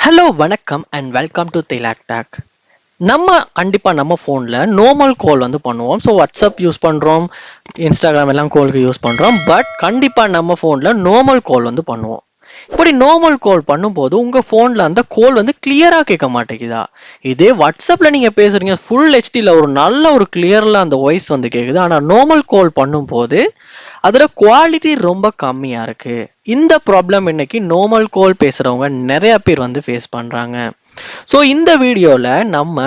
Hello வணக்கம் and welcome to Thilak talk. நம்ம ஃபோனில் நார்மல் கால் வந்து பண்ணுவோம். ஸோ வாட்ஸ்அப் யூஸ் பண்ணுறோம், இன்ஸ்டாகிராம் எல்லாம் காலுக்கு யூஸ் பண்ணுறோம். பட் கண்டிப்பாக நம்ம ஃபோனில் நார்மல் கால் வந்து பண்ணுவோம். இப்படி நார்மல் கால் பண்ணும்போது உங்கள் ஃபோனில் அந்த கால் வந்து கிளியராக கேட்க மாட்டேங்குதா? இதே வாட்ஸ்அப்பில் நீங்கள் பேசுகிறீங்க, ஃபுல் ஹெச்டியில் ஒரு நல்ல ஒரு கிளியரில் அந்த வாய்ஸ் வந்து கேட்குது. ஆனால் நார்மல் கால் பண்ணும்போது அதில் குவாலிட்டி ரொம்ப கம்மியாக இருக்குது. இந்த ப்ராப்ளம் இன்னைக்கு நார்மல் கால் பேசுகிறவங்க நிறைய பேர் வந்து ஃபேஸ் பண்ணுறாங்க. ஸோ இந்த வீடியோவில் நம்ம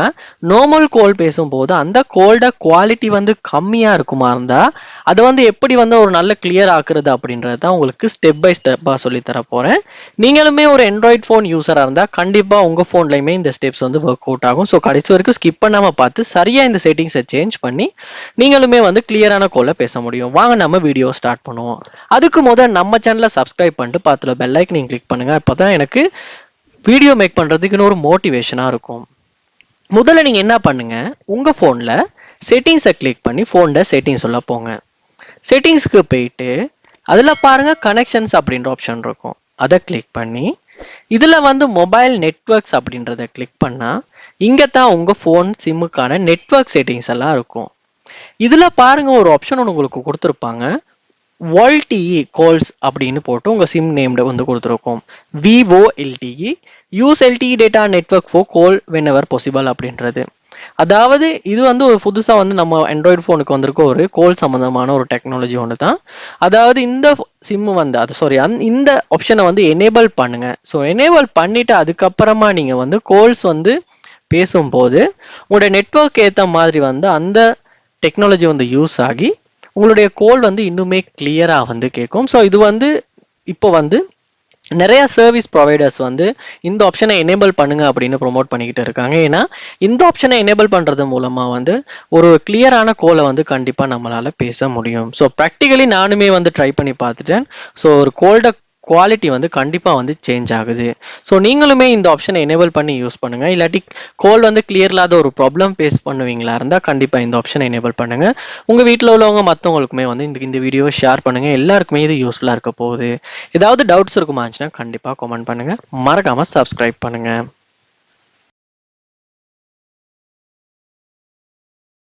நார்மல் கால் பேசும்போது அந்த காலோட குவாலிட்டி வந்து கம்மியாக இருக்குமா இருந்தால் அதை வந்து எப்படி வந்து ஒரு நல்ல கிளியர் ஆக்குறது அப்படின்றது தான் உங்களுக்கு ஸ்டெப் பை ஸ்டெப்பாக சொல்லித்தர போகிறேன். நீங்களுமே ஒரு ஆண்ட்ராய்ட் ஃபோன் யூஸராக இருந்தால் கண்டிப்பாக உங்கள் ஃபோன்லையுமே இந்த ஸ்டெப்ஸ் வந்து ஒர்க் அவுட் ஆகும். ஸோ கடைசி வரைக்கும் ஸ்கிப் பண்ணாமல் பார்த்து சரியாக இந்த செட்டிங்ஸை சேஞ்ச் பண்ணி நீங்களுமே வந்து கிளியரான காலில் பேச முடியும். வாங்க நம்ம வீடியோ ஸ்டார்ட் பண்ணுவோம். அதுக்கு முதல் நம்ம சேனலை சப்ஸ்கிரைப் பண்ணிட்டு பார்த்துல பெல் ஐக்கன் நீங்கள் கிளிக் பண்ணுங்கள். அப்போ தான் எனக்கு வீடியோ மேக் பண்ணுறதுக்கு இன்னொரு மோட்டிவேஷனாக இருக்கும். முதல்ல நீங்கள் என்ன பண்ணுங்க, உங்கள் ஃபோனில் செட்டிங்ஸை கிளிக் பண்ணி ஃபோனில் செட்டிங்ஸ் உள்ள போங்க. செட்டிங்ஸுக்கு போயிட்டு அதில் பாருங்கள் கனெக்ஷன்ஸ் அப்படின்ற ஆப்ஷன் இருக்கும். அதை கிளிக் பண்ணி இதில் வந்து மொபைல் நெட்வொர்க்ஸ் அப்படின்றத கிளிக் பண்ணால் இங்கே தான் உங்கள் ஃபோன் சிம்முக்கான நெட்வொர்க் செட்டிங்ஸ் எல்லாம் இருக்கும். இதில் பாருங்கள் ஒரு ஆப்ஷன் ஒன்று உங்களுக்கு கொடுத்துருப்பாங்க, VoLTE கால்ஸ் அப்படின்னு போட்டு உங்கள் சிம் நேம்ட வந்து கொடுத்துருக்கோம். VoLTE use LTE data network for call whenever possible அப்படின்றது. அதாவது இது வந்து ஒரு புதுசாக வந்து நம்ம ஆண்ட்ராய்டு ஃபோனுக்கு வந்திருக்க ஒரு கோல் சம்மந்தமான ஒரு டெக்னாலஜி ஒன்று தான். அதாவது இந்த சிம்மு வந்து இந்த ஆப்ஷனை வந்து எனேபிள் பண்ணுங்க. ஸோ எனேபிள் பண்ணிட்டு அதுக்கப்புறமா நீங்கள் வந்து கால்ஸ் வந்து பேசும்போது உங்களுடைய நெட்வொர்க் ஏற்ற மாதிரி வந்து அந்த டெக்னாலஜி வந்து யூஸ் ஆகி உங்களுடைய கால் வந்து இன்னுமே கிளியராக வந்து கேட்கும். ஸோ இது வந்து இப்போ வந்து நிறைய சர்வீஸ் ப்ரொவைடர்ஸ் வந்து இந்த ஆப்ஷனை எனேபிள் பண்ணுங்க அப்படின்னு ப்ரொமோட் பண்ணிக்கிட்டு இருக்காங்க. ஏன்னா இந்த ஆப்ஷனை எனேபிள் பண்ணுறது மூலமாக வந்து ஒரு கிளியரான காலை வந்து கண்டிப்பாக நம்மளால் பேச முடியும். ஸோ ப்ராக்டிக்கலி நானுமே வந்து ட்ரை பண்ணி பார்த்துட்டேன். ஸோ ஒரு காலோட குவாலிட்டி வந்து கண்டிப்பாக வந்து சேஞ்ச் ஆகுது. ஸோ நீங்களுமே இந்த ஆப்ஷனை எனேபிள் பண்ணி யூஸ் பண்ணுங்கள். இல்லாட்டி கால் வந்து கிளியர் இல்லாத ஒரு ப்ராப்ளம் ஃபேஸ் பண்ணுவீங்களா இருந்தால் கண்டிப்பாக இந்த ஆப்ஷனை எனேபிள் பண்ணுங்கள். உங்கள் வீட்டில் உள்ளவங்க மற்றவங்களுக்குமே வந்து இந்த வீடியோவை ஷேர் பண்ணுங்கள். எல்லாருக்குமே இது யூஸ்ஃபுல்லாக இருக்க போகுது. ஏதாவது டவுட்ஸ் இருக்குமா இருந்துச்சுன்னா கண்டிப்பாக கமெண்ட் பண்ணுங்கள். மறக்காமல் சப்ஸ்கிரைப் பண்ணுங்கள்.